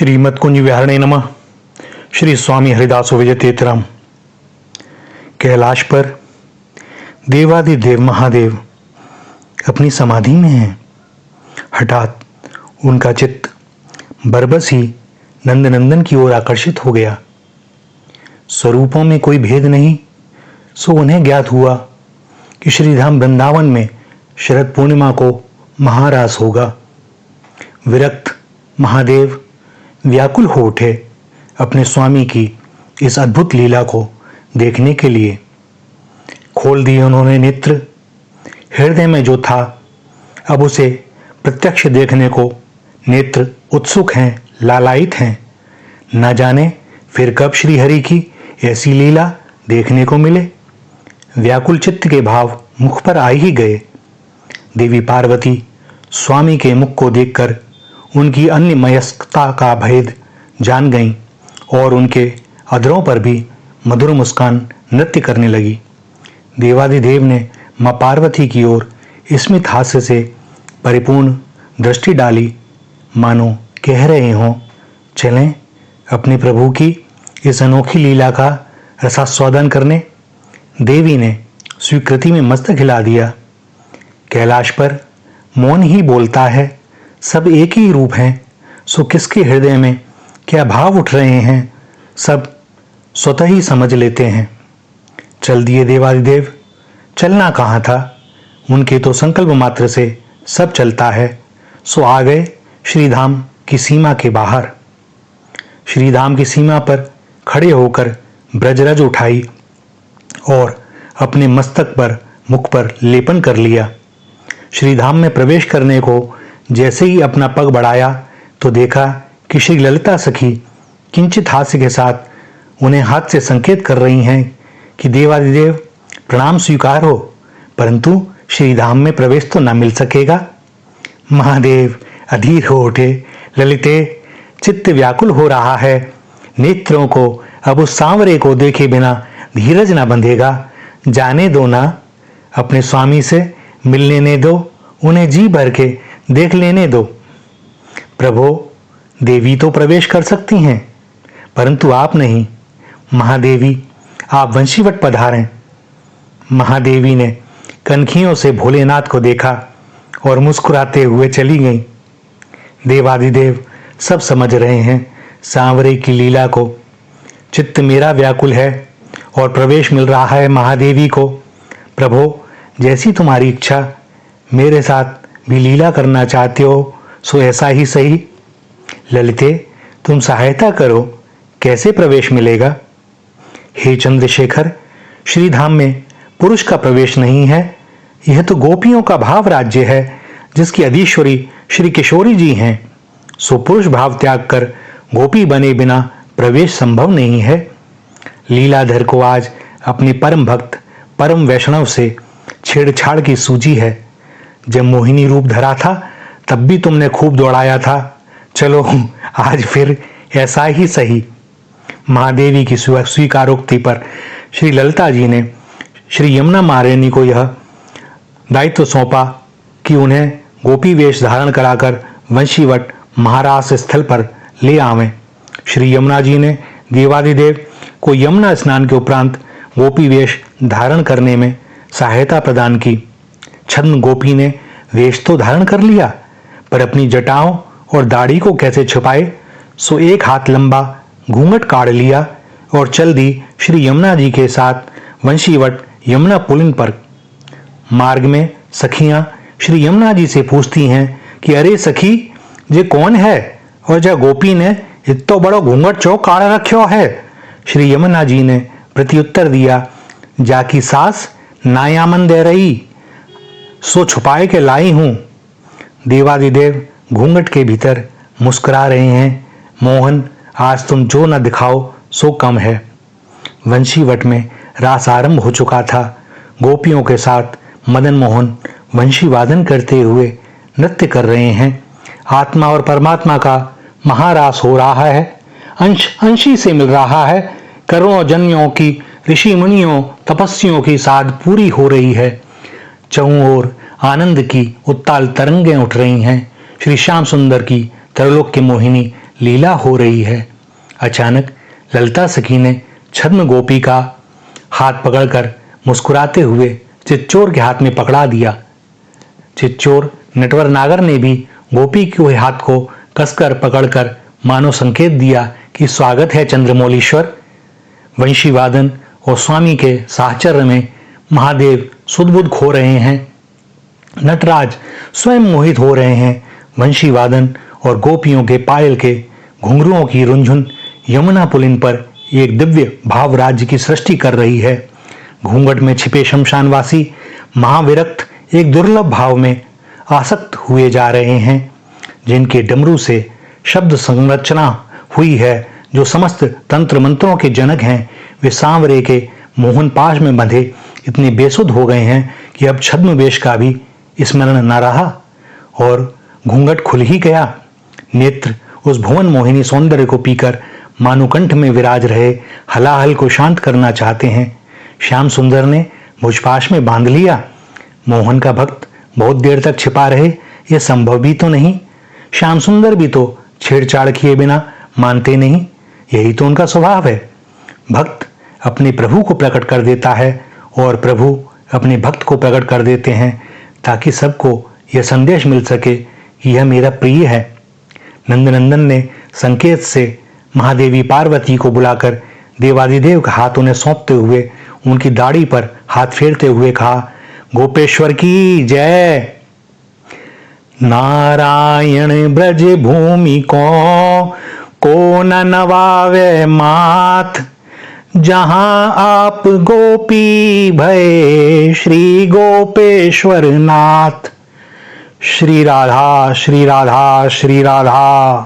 श्रीमद कुंज विहारणे नमः। श्री स्वामी हरिदास विजय तीर्थराम। कैलाश पर देवादिदेव महादेव अपनी समाधि में हैं। हठात उनका चित्त बरबस ही नंदनंदन की ओर आकर्षित हो गया। स्वरूपों में कोई भेद नहीं, सो उन्हें ज्ञात हुआ कि श्रीधाम वृंदावन में शरद पूर्णिमा को महारास होगा। विरक्त महादेव व्याकुल हो उठे अपने स्वामी की इस अद्भुत लीला को देखने के लिए। खोल दिए उन्होंने नेत्र। हृदय में जो था अब उसे प्रत्यक्ष देखने को नेत्र उत्सुक हैं, लालायित हैं। न जाने फिर कब श्री हरि की ऐसी लीला देखने को मिले। व्याकुल चित्त के भाव मुख पर आ ही गए। देवी पार्वती स्वामी के मुख को देखकर उनकी अन्य मयस्कता का भेद जान गईं और उनके अधरों पर भी मधुर मुस्कान नृत्य करने लगी। देवादिदेव ने मां पार्वती की ओर स्मित हास्य से परिपूर्ण दृष्टि डाली, मानो कह रहे हों, चलें अपने प्रभु की इस अनोखी लीला का रसास्वादन करने। देवी ने स्वीकृति में मस्तक हिला दिया। कैलाश पर मौन ही बोलता है, सब एक ही रूप हैं, सो किसके हृदय में क्या भाव उठ रहे हैं सब स्वतः ही समझ लेते हैं। चल दिए देवादिदेव। चलना कहाँ था, उनके तो संकल्प मात्र से सब चलता है। सो आ गए श्रीधाम की सीमा के बाहर। श्रीधाम की सीमा पर खड़े होकर ब्रजरज उठाई और अपने मस्तक पर मुख पर लेपन कर लिया। श्रीधाम में प्रवेश करने को जैसे ही अपना पग बढ़ाया तो देखा कि श्री ललिता सखी किंचित हास्य के साथ उन्हें हाथ से संकेत कर रही हैं कि देवादिदेव प्रणाम स्वीकार हो, परंतु श्रीधाम में प्रवेश तो न मिल सकेगा। महादेव अधीर हो उठे। ललिते, चित्त व्याकुल हो रहा है। नेत्रों को अब उस सांवरे को देखे बिना धीरज न बंधेगा। जाने दो ना, अपने स्वामी से मिल लेने दो, उन्हें जी भर के देख लेने दो। प्रभो, देवी तो प्रवेश कर सकती हैं, परंतु आप नहीं। महादेवी, आप वंशीवट पधारें। महादेवी ने कनखियों से भोलेनाथ को देखा और मुस्कुराते हुए चली गईं। देवादिदेव सब समझ रहे हैं सांवरे की लीला को। चित्त मेरा व्याकुल है और प्रवेश मिल रहा है महादेवी को। प्रभो, जैसी तुम्हारी इच्छा, मेरे साथ भी लीला करना चाहते हो सो ऐसा ही सही। ललिते, तुम सहायता करो, कैसे प्रवेश मिलेगा। हे चंद्रशेखर, श्रीधाम में पुरुष का प्रवेश नहीं है, यह तो गोपियों का भाव राज्य है जिसकी अधीश्वरी श्री किशोरी जी हैं। सो पुरुष भाव त्याग कर गोपी बने बिना प्रवेश संभव नहीं है। लीलाधर को आज अपने परम भक्त परम वैष्णव से छेड़छाड़ की सूझी है। जब मोहिनी रूप धरा था तब भी तुमने खूब दौड़ाया था। चलो आज फिर ऐसा ही सही। महादेवी की स्वीकारोक्ति पर श्री ललिता जी ने श्री यमुना महारानी को यह दायित्व सौंपा कि उन्हें गोपी वेश धारण कराकर वंशीवट महारास स्थल पर ले आवें। श्री यमुना जी ने देवादिदेव को यमुना स्नान के उपरांत गोपी वेश धारण करने में सहायता प्रदान की। छद्म गोपी ने वेश तो धारण कर लिया, पर अपनी जटाओं और दाढ़ी को कैसे छुपाए, सो एक हाथ लंबा घूंघट काढ़ लिया और चल दी श्री यमुना जी के साथ वंशीवट यमुना पुलिन पर। मार्ग में सखियां श्री यमुना जी से पूछती हैं कि अरे सखी, ये कौन है और जा गोपी ने इतो बड़ो घूंघट चो काढ़ रखो है। श्री यमुना जी ने प्रत्युत्तर दिया, जाकी सास नायामन दे रही, सो छुपाए के लाई हूं। देवादिदेव घूंघट के भीतर मुस्कुरा रहे हैं, मोहन, आज तुम जो न दिखाओ सो कम है। वंशीवट में रास आरंभ हो चुका था। गोपियों के साथ मदन मोहन वंशी वादन करते हुए नृत्य कर रहे हैं। आत्मा और परमात्मा का महारास हो रहा है। अंश अंशी से मिल रहा है। करोड़ों जन्यों की ऋषि मुनियों तपस्वियों की साध पूरी हो रही है। चौं ओर आनंद की उत्ताल तरंगें उठ रही हैं। श्री श्याम सुंदर की त्रैलोक्य मोहिनी लीला हो रही है। अचानक ललिता सखी ने छद्म गोपी का हाथ पकड़कर मुस्कुराते हुए चित्चोर के हाथ में पकड़ा दिया। चित्चोर नटवर नागर ने भी गोपी के हाथ को कसकर पकड़कर मानो संकेत दिया कि स्वागत है चंद्रमौलीश्वर। वंशी वादन और स्वामी के साहचर्य में महादेव सुध-बुध खो रहे हैं। नटराज स्वयं मोहित हो रहे हैं। वंशी वादन और गोपियों के पायल के घुंघरुओं की रुंझुन यमुना पुलिन पर एक दिव्य भाव राज्य की सृष्टि कर रही है। घूंघट में छिपे शमशानवासी महाविरक्त एक दुर्लभ भाव में आसक्त हुए जा रहे हैं। जिनके डमरू से शब्द संरचना हुई है, जो समस्त तंत्र मंत्रों के जनक हैं, वे सांवरे के मोहन पाश में बंधे इतने बेसुध हो गए हैं कि अब छद्मवेश का भी स्मरण न रहा और घूंघट खुल ही गया। नेत्र उस भुवन मोहिनी सौंदर्य को पीकर मानुकंठ में विराज रहे हलाहल को शांत करना चाहते हैं। श्याम सुंदर ने भुजपाश में बांध लिया। मोहन का भक्त बहुत देर तक छिपा रहे, यह संभव भी तो नहीं। श्याम सुंदर भी तो छेड़छाड़ किए बिना मानते नहीं, यही तो उनका स्वभाव है। भक्त अपने प्रभु को प्रकट कर देता है और प्रभु अपने भक्त को प्रकट कर देते हैं, ताकि सबको यह संदेश मिल सके कि यह मेरा प्रिय है। नंदनंदन ने संकेत से महादेवी पार्वती को बुलाकर देवादिदेव का हाथ उन्हें सौंपते हुए उनकी दाढ़ी पर हाथ फेरते हुए कहा, गोपेश्वर की जय। नारायण ब्रज भूमि को न नवावे माथ, जहां आप गोपी भय श्री गोपेश्वर नाथ। श्री राधा श्री राधा श्री राधा।